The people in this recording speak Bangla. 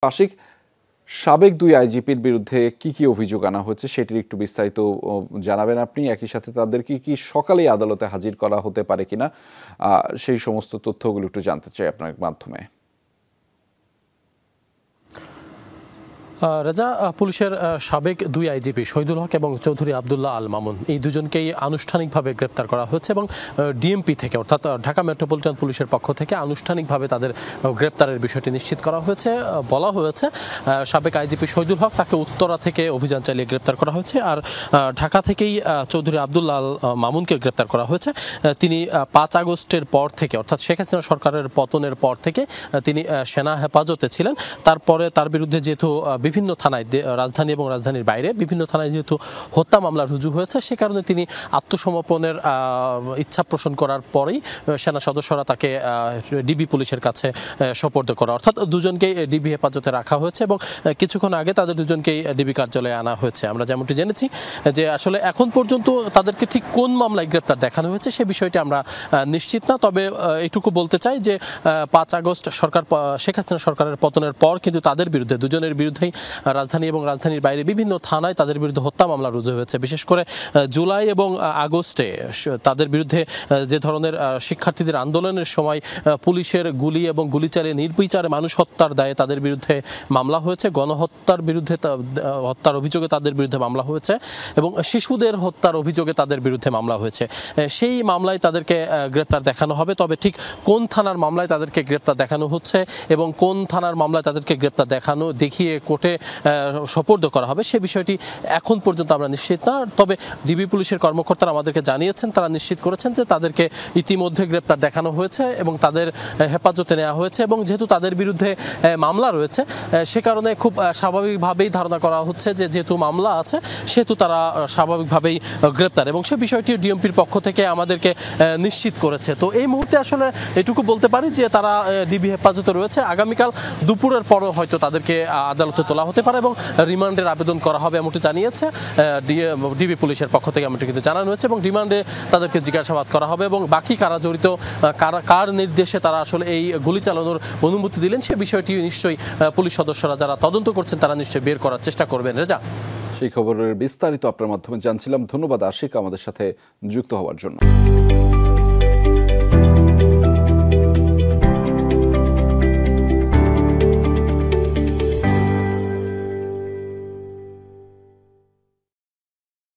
আশিক, সাবেক দুই আইজিপির বিরুদ্ধে কি কি অভিযোগ আনা হচ্ছে সেটির একটু বিস্তারিত জানাবেন আপনি। একই সাথে তাদেরকে কি সকালেই আদালতে হাজির করা হতে পারে কিনা সেই সমস্ত তথ্যগুলো একটু জানতে চাই আপনার মাধ্যমে। রাজা, পুলিশের সাবেক দুই আইজিপি শহীদুল হক এবং চৌধুরী আবদুল্লাহ আল মামুন এই দুজনকেই আনুষ্ঠানিকভাবে গ্রেপ্তার করা হয়েছে এবং ডিএমপি থেকে অর্থাৎ ঢাকা মেট্রোপলিটন পুলিশের পক্ষ থেকে আনুষ্ঠানিকভাবে তাদের গ্রেপ্তারের বিষয়টি নিশ্চিত করা হয়েছে। বলা হয়েছে সাবেক আইজিপি শহীদুল হক তাকে উত্তরা থেকে অভিযান চালিয়ে গ্রেপ্তার করা হয়েছে, আর ঢাকা থেকেই চৌধুরী আবদুল্লাহ আল মামুনকে গ্রেপ্তার করা হয়েছে। তিনি ৫ আগস্টের পর থেকে অর্থাৎ শেখ হাসিনা সরকারের পতনের পর থেকে তিনি সেনা হেফাজতে ছিলেন। তারপরে তার বিরুদ্ধে যেহেতু বিভিন্ন থানায়, রাজধানী এবং রাজধানীর বাইরে বিভিন্ন থানায় যেহেতু হত্যা মামলা রুজু হয়েছে, সে কারণে তিনি আত্মসমর্পণের ইচ্ছা পোষণ করার পরেই সেনা সদস্যরা তাকে ডিবি পুলিশের কাছে সোপর্দ করা, অর্থাৎ দুজনকেই ডিবি হেফাজতে রাখা হয়েছে এবং কিছুক্ষণ আগে তাদের দুজনকেই ডিবি কার্যালয়ে আনা হয়েছে। আমরা যেমনটি জেনেছি যে আসলে এখন পর্যন্ত তাদেরকে ঠিক কোন মামলায় গ্রেপ্তার দেখানো হয়েছে সে বিষয়টি আমরা নিশ্চিত না। তবে এটুকু বলতে চাই যে ৫ আগস্ট সরকার, শেখ হাসিনা সরকারের পতনের পর কিন্তু তাদের বিরুদ্ধে, দুজনের বিরুদ্ধেই রাজধানী এবং রাজধানীর বাইরে বিভিন্ন থানায় তাদের বিরুদ্ধে হত্যা মামলা রুজু হয়েছে। বিশেষ করে জুলাই এবং আগস্টে তাদের বিরুদ্ধে যে ধরনের শিক্ষার্থীদের আন্দোলনের সময় পুলিশের গুলি এবং গুলি চালিয়ে নির্বিচারে মানুষ হত্যার দায়ে তাদের বিরুদ্ধে মামলা হয়েছে, গণহত্যার বিরুদ্ধে হত্যার অভিযোগে তাদের বিরুদ্ধে মামলা হয়েছে এবং শিশুদের হত্যার অভিযোগে তাদের বিরুদ্ধে মামলা হয়েছে। সেই মামলায় তাদেরকে গ্রেপ্তার দেখানো হবে। তবে ঠিক কোন থানার মামলায় তাদেরকে গ্রেপ্তার দেখানো হচ্ছে এবং কোন থানার মামলায় তাদেরকে গ্রেপ্তার দেখিয়ে কোর্টে সোপর্দ করা হবে সে বিষয়টি এখন পর্যন্ত আমরা নিশ্চিত না। তবে ডিবি পুলিশের কর্মকর্তারা আমাদেরকে জানিয়েছেন, তারা নিশ্চিত করেছেন যে তাদেরকে ইতিমধ্যে গ্রেপ্তার দেখানো হয়েছে এবং তাদের হেফাজতে নেওয়া হয়েছে এবং যেহেতু তাদের বিরুদ্ধে মামলা রয়েছে সে কারণে খুব স্বাভাবিকভাবেই ধারণা করা হচ্ছে যে যেহেতু মামলা আছে সেহেতু তারা স্বাভাবিকভাবেই গ্রেপ্তার, এবং সে বিষয়টি ডিএমপির পক্ষ থেকে আমাদেরকে নিশ্চিত করেছে। তো এই মুহূর্তে আসলে এটুকু বলতে পারি যে তারা ডিবি হেফাজতে রয়েছে। আগামীকাল দুপুরের পরও হয়তো তাদেরকে আদালতে তোলা হতে পারে এবং রিমান্ডের আবেদন করা হবে এমনটি জানিয়েছে ডিবি পুলিশের পক্ষ থেকে, এমনটি কিন্তু জানানো হয়েছে এবং রিমান্ডে তাদেরকে জিজ্ঞাসাবাদ করা হবে এবং বাকি কারা জড়িত, কার নির্দেশে তারা আসলে এই গুলি চালানোর অনুমতি দিলেন সে বিষয়টি নিশ্চয়ই পুলিশ সদস্যরা যারা তদন্ত করছেন তারা নিশ্চয়ই বের করার চেষ্টা করবেন। রেজা, সেই খবরের বিস্তারিত আপনার মাধ্যমে জানছিলাম। ধন্যবাদ আশিক আমাদের সাথে যুক্ত হওয়ার জন্য।